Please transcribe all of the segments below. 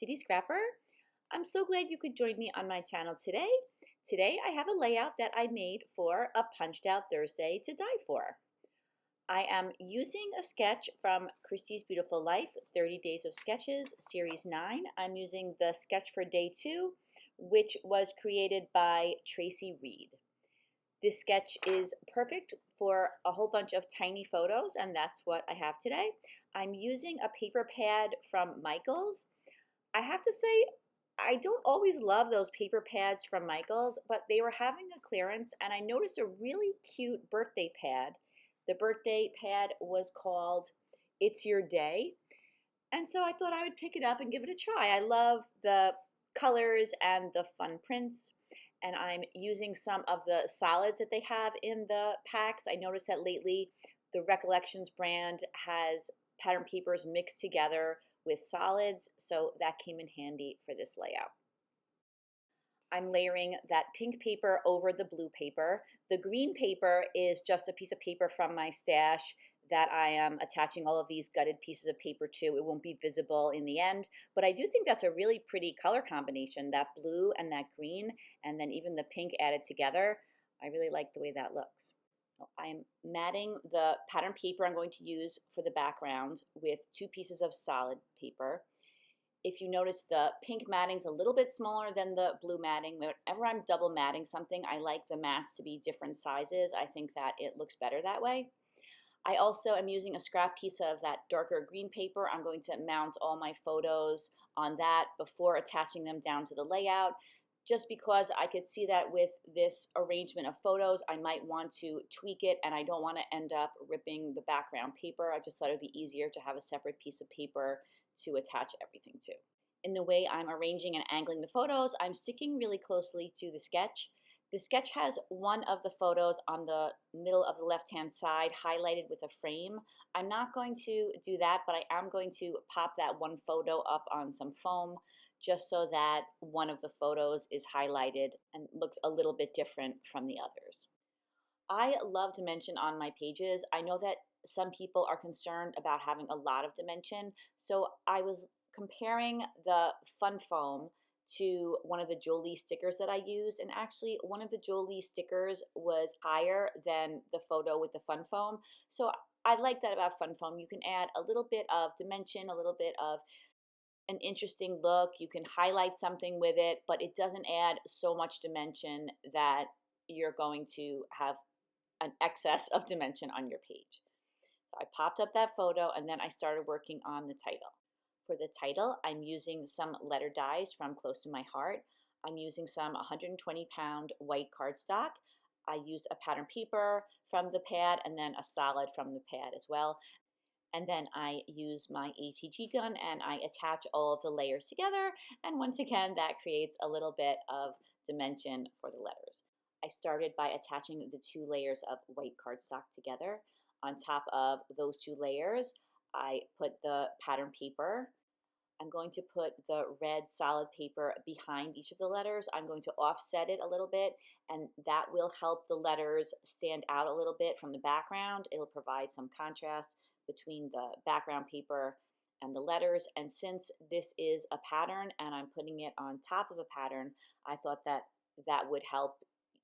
City Scrapper. I'm so glad you could join me on my channel today. Today I have a layout that I made for a Punched Out Thursday to Die For. I am using a sketch from Christy's Beautiful Life, 30 Days of Sketches, Series 9. I'm using the sketch for day 2, which was created by Tracy Reed. This sketch is perfect for a whole bunch of tiny photos, and that's what I have today. I'm using a paper pad from Michaels. I have to say, I don't always love those paper pads from Michaels, but they were having a clearance, and I noticed a really cute birthday pad. The birthday pad was called It's Your Day, and so I thought I would pick it up and give it a try. I love the colors and the fun prints, and I'm using some of the solids that they have in the packs. I noticed that lately the Recollections brand has pattern papers mixed together with solids, so that came in handy for this layout. I'm layering that pink paper over the blue paper. The green paper is just a piece of paper from my stash that I am attaching all of these gutted pieces of paper to. It won't be visible in the end, but I do think that's a really pretty color combination, that blue and that green, and then even the pink added together. I really like the way that looks. I'm matting the pattern paper I'm going to use for the background with 2 pieces of solid paper. If you notice, the pink matting is a little bit smaller than the blue matting. Whenever I'm double matting something, I like the mats to be different sizes. I think that it looks better that way. I also am using a scrap piece of that darker green paper. I'm going to mount all my photos on that before attaching them down to the layout, just because I could see that with this arrangement of photos, I might want to tweak it, and I don't want to end up ripping the background paper. I just thought it would be easier to have a separate piece of paper to attach everything to. In the way I'm arranging and angling the photos, I'm sticking really closely to the sketch. The sketch has one of the photos on the middle of the left-hand side highlighted with a frame. I'm not going to do that, but I am going to pop that one photo up on some foam just so that one of the photos is highlighted and looks a little bit different from the others. I love dimension on my pages. I know that some people are concerned about having a lot of dimension, so I was comparing the fun foam to one of the Jolee stickers that I used, and actually one of the Jolee stickers was higher than the photo with the fun foam. So I like that about fun foam. You can add a little bit of dimension, a little bit of an interesting look. You can highlight something with it, but it doesn't add so much dimension that you're going to have an excess of dimension on your page. So I popped up that photo, and then I started working on the title. For the title, I'm using some letter dies from Close to My Heart. I'm using some 120-pound white cardstock. I used a pattern paper from the pad and then a solid from the pad as well. And then I use my ATG gun and I attach all of the layers together. And once again, that creates a little bit of dimension for the letters. I started by attaching the 2 layers of white cardstock together. On top of those 2 layers, I put the pattern paper. I'm going to put the red solid paper behind each of the letters. I'm going to offset it a little bit, and that will help the letters stand out a little bit from the background. It'll provide some contrast between the background paper and the letters. And since this is a pattern and I'm putting it on top of a pattern, I thought that that would help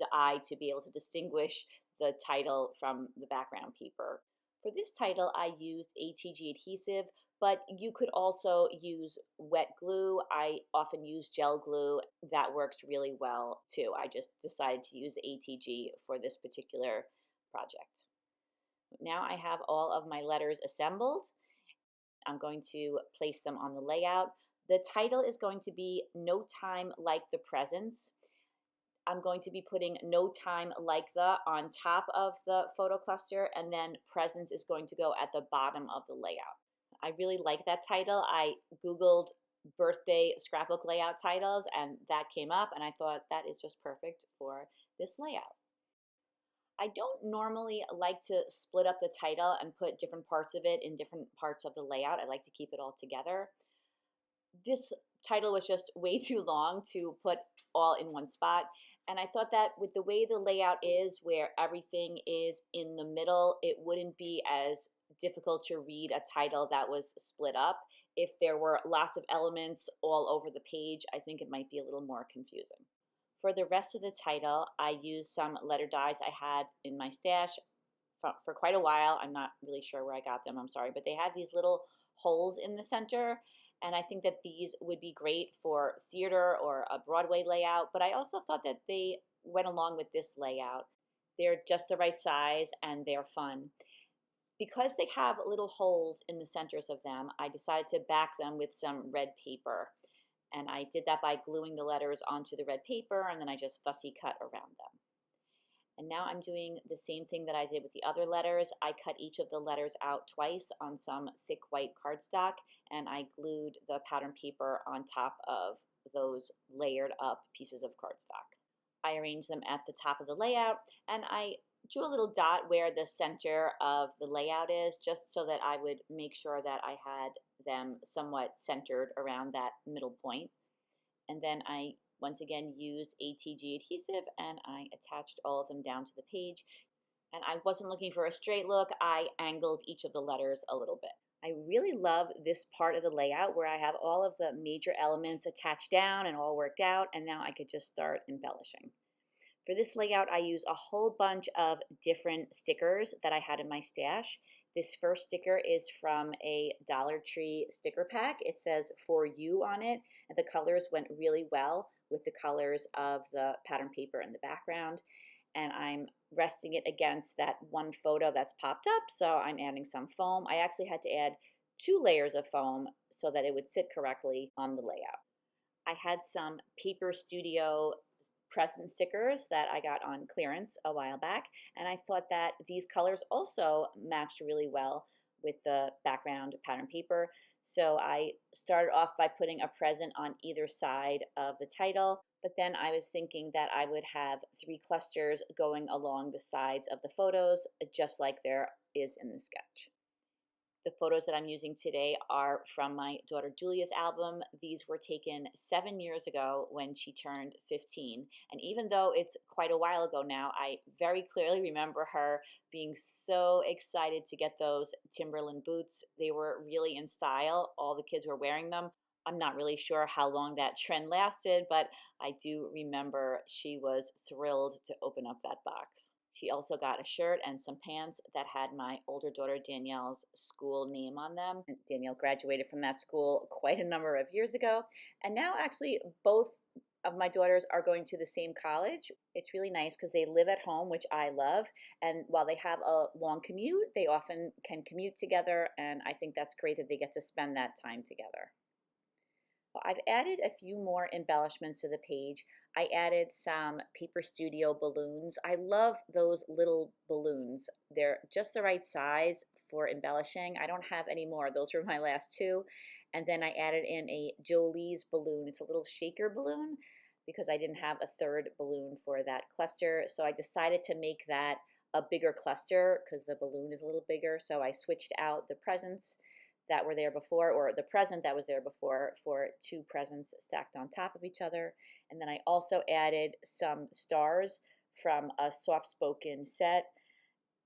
the eye to be able to distinguish the title from the background paper. For this title, I used ATG adhesive, but you could also use wet glue. I often use gel glue. That works really well too. I just decided to use ATG for this particular project. Now I have all of my letters assembled. I'm going to place them on the layout. The title is going to be No Time Like the Presents. I'm going to be putting No Time Like the on top of the photo cluster, and then Presents is going to go at the bottom of the layout. I really like that title. I Googled birthday scrapbook layout titles, and that came up, and I thought that is just perfect for this layout. I don't normally like to split up the title and put different parts of it in different parts of the layout. I like to keep it all together. This title was just way too long to put all in one spot, and I thought that with the way the layout is, where everything is in the middle, it wouldn't be as difficult to read a title that was split up. if there were lots of elements all over the page, I think it might be a little more confusing. For the rest of the title, I used some letter dies I had in my stash for quite a while. I'm not really sure where I got them, I'm sorry, but they have these little holes in the center, and I think that these would be great for theater or a Broadway layout, but I also thought that they went along with this layout. They're just the right size and they're fun. Because they have little holes in the centers of them, I decided to back them with some red paper. And I did that by gluing the letters onto the red paper, and then I just fussy cut around them. And now I'm doing the same thing that I did with the other letters. I cut each of the letters out twice on some thick white cardstock, and I glued the pattern paper on top of those layered up pieces of cardstock. I arranged them at the top of the layout, and I drew a little dot where the center of the layout is, just so that I would make sure that I had them somewhat centered around that middle point. And then I once again used ATG adhesive and I attached all of them down to the page. And I wasn't looking for a straight look, I angled each of the letters a little bit. I really love this part of the layout where I have all of the major elements attached down and all worked out, and now I could just start embellishing. For this layout, I use a whole bunch of different stickers that I had in my stash. This first sticker is from a Dollar Tree sticker pack. It says "For You" on it, and the colors went really well with the colors of the pattern paper in the background. And I'm resting it against that one photo that's popped up, so I'm adding some foam. I actually had to add 2 layers of foam so that it would sit correctly on the layout. I had some Paper Studio present stickers that I got on clearance a while back, and I thought that these colors also matched really well with the background pattern paper. So I started off by putting a present on either side of the title, but then I was thinking that I would have 3 clusters going along the sides of the photos, just like there is in the sketch. The photos that I'm using today are from my daughter Julia's album. These were taken 7 years ago when she turned 15. And even though it's quite a while ago now, I very clearly remember her being so excited to get those Timberland boots. They were really in style. All the kids were wearing them. I'm not really sure how long that trend lasted, but I do remember she was thrilled to open up that box. She also got a shirt and some pants that had my older daughter Danielle's school name on them. Danielle graduated from that school quite a number of years ago. And now actually both of my daughters are going to the same college. It's really nice because they live at home, which I love. And while they have a long commute, they often can commute together. And I think that's great that they get to spend that time together. I've added a few more embellishments to the page. I added some Paper Studio balloons. I love those little balloons. They're just the right size for embellishing. I don't have any more. Those were my last 2. And then I added in a Jolee's balloon. It's a little shaker balloon because I didn't have a 3rd balloon for that cluster. So I decided to make that a bigger cluster because the balloon is a little bigger. So I switched out the presents that were there before, or the present that was there before, for 2 presents stacked on top of each other. And then I also added some stars from a soft-spoken set.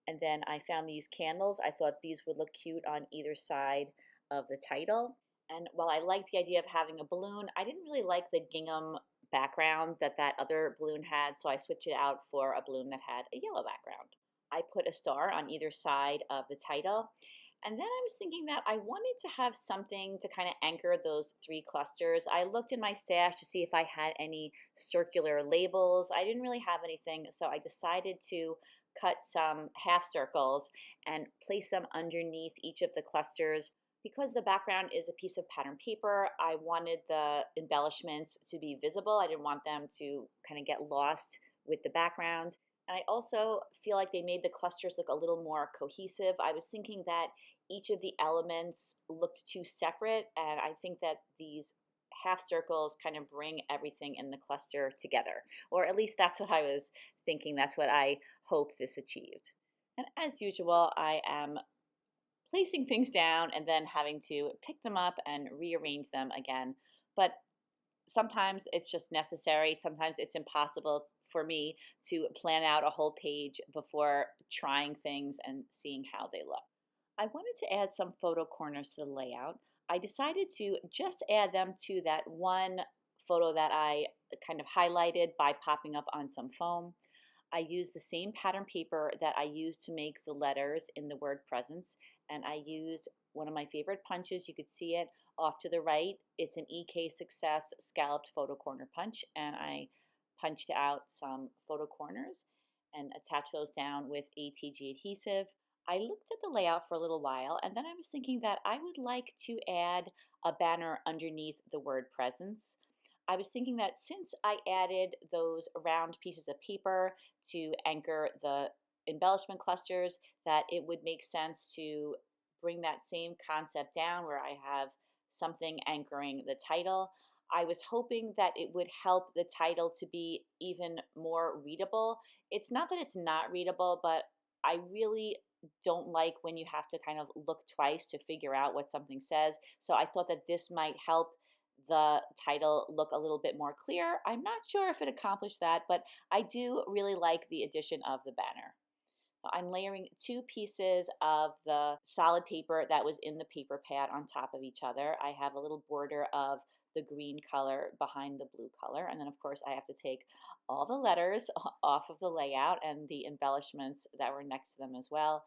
And then I found these candles. I thought these would look cute on either side of the title. And while I liked the idea of having a balloon, I didn't really like the gingham background that other balloon had, so I switched it out for a balloon that had a yellow background. I put a star on either side of the title. And then I was thinking that I wanted to have something to kind of anchor those 3 clusters. I looked in my stash to see if I had any circular labels. I didn't really have anything, so I decided to cut some half circles and place them underneath each of the clusters. Because the background is a piece of pattern paper, I wanted the embellishments to be visible. I didn't want them to kind of get lost with the background. And I also feel like they made the clusters look a little more cohesive. I was thinking that each of the elements looked too separate, and I think that these half circles kind of bring everything in the cluster together. Or at least that's what I was thinking. That's what I hope this achieved. And as usual, I am placing things down and then having to pick them up and rearrange them again. But sometimes it's just necessary. Sometimes it's impossible for me to plan out a whole page before trying things and seeing how they look. I wanted to add some photo corners to the layout. I decided to just add them to that one photo that I kind of highlighted by popping up on some foam. I used the same pattern paper that I used to make the letters in the word presents, and I used one of my favorite punches. You could see it off to the right. It's an EK Success scalloped photo corner punch, and I punched out some photo corners and attached those down with ATG adhesive. I looked at the layout for a little while, and then I was thinking that I would like to add a banner underneath the word presents. I was thinking that since I added those round pieces of paper to anchor the embellishment clusters, that it would make sense to bring that same concept down where I have something anchoring the title. I was hoping that it would help the title to be even more readable. It's not that it's not readable, but I really don't like when you have to kind of look twice to figure out what something says. So I thought that this might help the title look a little bit more clear. I'm not sure if it accomplished that, but I do really like the addition of the banner. I'm layering two pieces of the solid paper that was in the paper pad on top of each other. I have a little border of the green color behind the blue color. And then of course I have to take all the letters off of the layout and the embellishments that were next to them as well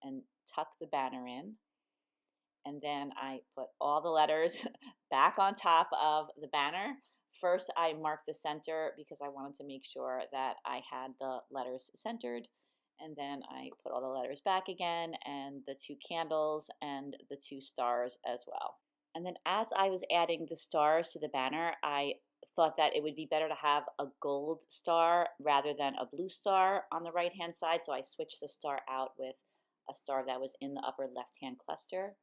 and tuck the banner in. And then I put all the letters back on top of the banner. First, I marked the center because I wanted to make sure that I had the letters centered. And then I put all the letters back again and the two candles and the two stars as well. And then as I was adding the stars to the banner, I thought that it would be better to have a gold star rather than a blue star on the right-hand side. So I switched the star out with a star that was in the upper left-hand cluster.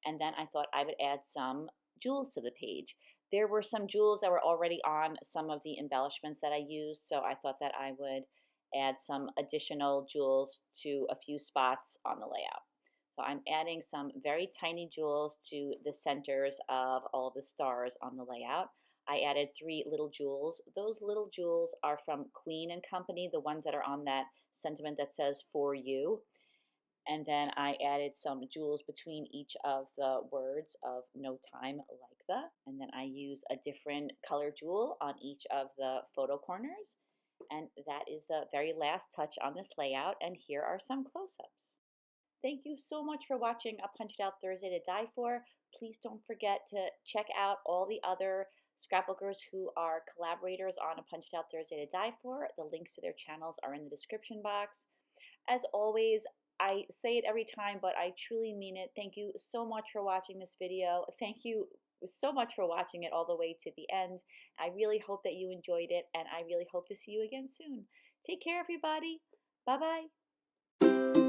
And then I thought I would add some jewels to the page. There were some jewels that were already on some of the embellishments that I used, so I thought that I would add some additional jewels to a few spots on the layout. So I'm adding some very tiny jewels to the centers of all the stars on the layout. I added 3 little jewels. Those little jewels are from Queen and Company, the ones that are on that sentiment that says "for you." And then I added some jewels between each of the words of "no time like the." And then I use a different color jewel on each of the photo corners. And that is the very last touch on this layout. And here are some close-ups. Thank you so much for watching A Punched Out Thursday to Die For. Please don't forget to check out all the other scrapbookers who are collaborators on A Punched Out Thursday to Die For. The links to their channels are in the description box. As always, I say it every time, but I truly mean it. Thank you so much for watching this video. Thank you so much for watching it all the way to the end. I really hope that you enjoyed it, and I really hope to see you again soon. Take care, everybody. Bye-bye.